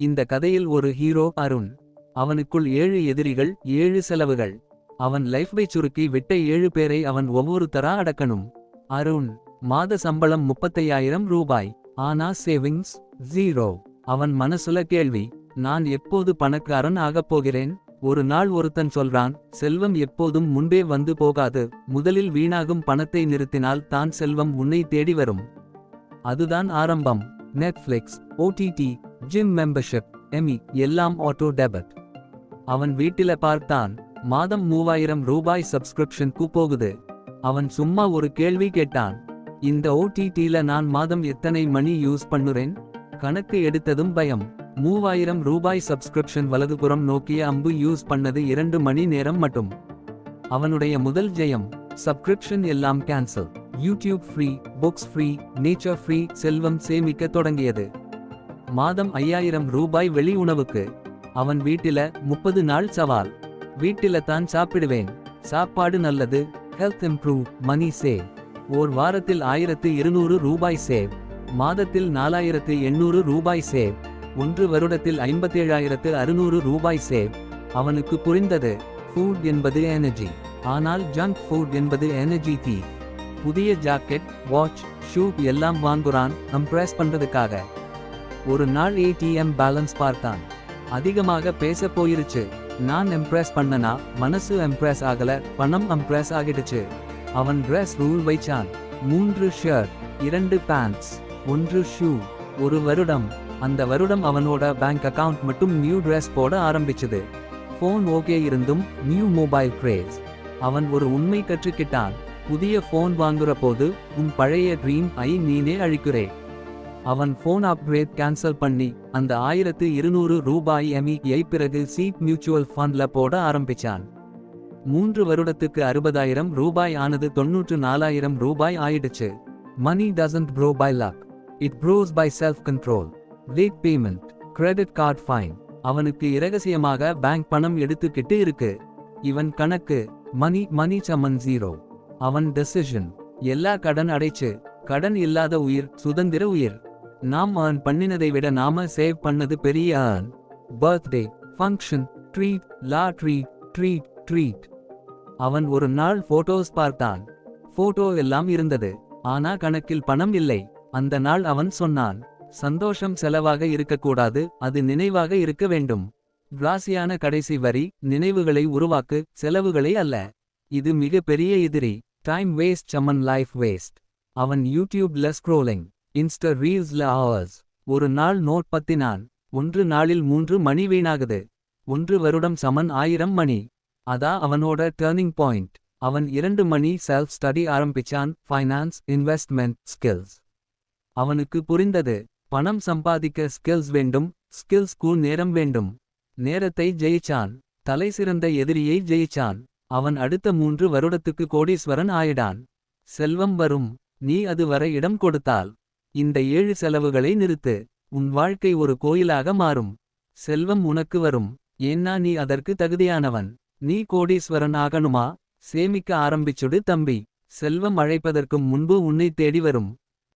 இந்த கதையில் ஒரு ஹீரோ அருண். அவனுக்குள் 7 எதிரிகள், 7 செலவுகள். அவன் லைஃபை சுருக்கி விட்ட 7 பேரை அவன் ஒவ்வொரு தரா அடக்கணும். அருண் மாத சம்பளம் 35,000 ரூபாய். ஆனா சேவிங்ஸ் 0. அவன் மனசுல கேள்வி, நான் எப்போது பணக்காரன் ஆகப்போகிறேன்? ஒரு நாள் ஒருத்தன் சொல்றான், செல்வம் எப்போதும் முன்பே வந்து போகாது. முதலில் வீணாகும் பணத்தை நிறுத்தினால் தான் செல்வம் உன்னை தேடி வரும். அதுதான் ஆரம்பம். Netflix, OTT, gym membership, EMI எல்லாம் ஆட்டோ டெபிட். அவன் வீட்டில பார்த்தான், மாதம் 3000 ரூபாய் சப்ஸ்கிரிப்ஷனுக்கு போகுது. அவன் சும்மா ஒரு கேள்வி கேட்டான், இந்த ஓடிடில நான் மாதம் எத்தனை மணி யூஸ் பண்ணுறேன்? கணக்கு எடுத்ததும் பயம். 3000 ரூபாய் சப்ஸ்கிரிப்ஷன் வலதுபுறம் நோக்கிய அம்பு யூஸ் பண்ணது 2 மணி நேரம் மட்டும். அவனுடைய முதல் ஜெயம். சப்ஸ்கிரிப்ஷன் எல்லாம் cancel. YouTube free, books free, nature free. செல்வம் சேமிக்க தொடங்கியது. மாதம் 5000 ரூபாய் வெளி உணவுக்கு. அவன் வீட்டில 30 நாள் சவால். வீட்டில தான் சாப்பிடுவேன். சாப்பாடு நல்லது, ஹெல்த் இம்ப்ரூவ், மணி சேவ். ஓர் வாரத்தில் 1200 ரூபாய் சேவ். மாதத்தில் 4800 ரூபாய் சேவ். 1 வருடத்தில் 57,600 ரூபாய் சேவ். அவனுக்கு புரிந்தது, ஃபுட் என்பது எனர்ஜி. ஆனால் ஜங்க் ஃபுட் என்பது எனர்ஜி தீ. புதிய ஜாக்கெட், வாட்ச், ஷூ எல்லாம் வாங்குறான் இம்ப்ரெஸ் பண்றதுக்காக. ஒரு நாள் ஏடிஎம் பேலன்ஸ் பார்த்தான். அதிகமாக பேச போயிருச்சு. நான் இம்ப்ரெஸ் பண்ணனா மனசு இம்ப்ரெஸ் ஆகல, பணம் இம்ப்ரெஸ் ஆகிடுச்சு. அவன் ட்ரெஸ் ரூல் வைச்சான். 3 ஷர்ட், 2 பேண்ட்ஸ், 1 ஷூ. ஒரு வருடம். அந்த வருடம் அவனோட பேங்க் அக்கவுண்ட் மட்டும் நியூ ட்ரெஸ் போட ஆரம்பிச்சது. ஃபோன் ஓகே இருந்தும் நியூ மொபைல் கிரேஸ். அவன் ஒரு உண்மை கற்றுக்கிட்டான், புதிய ஃபோன் வாங்குற போது உன் பழைய ட்ரீம் ஐ நீனே அழிக்கிறே. அவன் ஃபோன் அப்கிரேட் கேன்சல் பண்ணி அந்த 1200 ரூபாய் எம்இஐ பிறகு சீட் மியூச்சுவல் ஃபண்ட்ல போட ஆரம்பிச்சான். 3 வருடத்துக்கு 60,000 ரூபாய் ஆனது. 94,000 ரூபாய் ஆயிடுச்சு. Money doesn't grow by luck, it grows by self control. Late payment, credit card fine. அவனுக்கு இரகசியமாக பேங்க் பணம் எடுத்துக்கிட்டு இருக்கு. இவன் கணக்கு, மணி சமன் 0. அவன் டெசிஷன், எல்லா கடன் அடைச்சு. கடன் இல்லாத உயிர் சுதந்திர உயிர். நாம் ஏர்ன் பண்ணினதை விட நாம சேவ் பண்ணது பெரிய earn. Birthday, function, treat, lottery, treat, treat. அவன் ஒரு நாள் போட்டோஸ் பார்த்தான். போட்டோ எல்லாம் இருந்தது, ஆனா கணக்கில் பணம் இல்லை. அந்த நாள் அவன் சொன்னான், சந்தோஷம் செலவாக இருக்கக்கூடாது, அது நினைவாக இருக்க வேண்டும். கிளாசியான கடைசி வரி, நினைவுகளை உருவாக்கு, செலவுகளை அல்ல. இது மிக பெரிய எதிரி. டைம் வேஸ்ட் சமன் லைஃப் வேஸ்ட். அவன் யூடியூப்ல ஸ்க்ரோலிங், இன்ஸ்டா ரீல்ஸ்ல ஹவர்ஸ். ஒரு நாள் நோட் பத்தினான். 1 நாளில் 3 மணி வீணாகுது. 1 வருடம் சமன் 1000 மணி. அதா அவனோட டர்னிங் பாயிண்ட். அவன் 2 மணி செல்ஃப் ஸ்டடி ஆரம்பிச்சான். Finance, investment, skills. அவனுக்கு புரிந்தது, பணம் சம்பாதிக்க ஸ்கில்ஸ் வேண்டும், ஸ்கில்ஸ்க்கு நேரம் வேண்டும். நேரத்தை ஜெயிச்சான். தலை சிறந்த எதிரியை ஜெயிச்சான். அவன் அடுத்த 3 வருடத்துக்கு கோடீஸ்வரன் ஆயிடான். செல்வம் வரும், நீ அது வரை இடம் கொடுத்தால். இந்த 7 செலவுகளை நிறுத்து. உன் வாழ்க்கை ஒரு கோயிலாக மாறும். செல்வம் உனக்கு வரும், ஏன்னா நீ அதற்கு தகுதியானவன். நீ கோடீஸ்வரன் ஆகணுமா? சேமிக்க ஆரம்பிச்சுடு தம்பி. செல்வம் அழைப்பதற்கும் முன்பு உன்னை தேடி வரும்.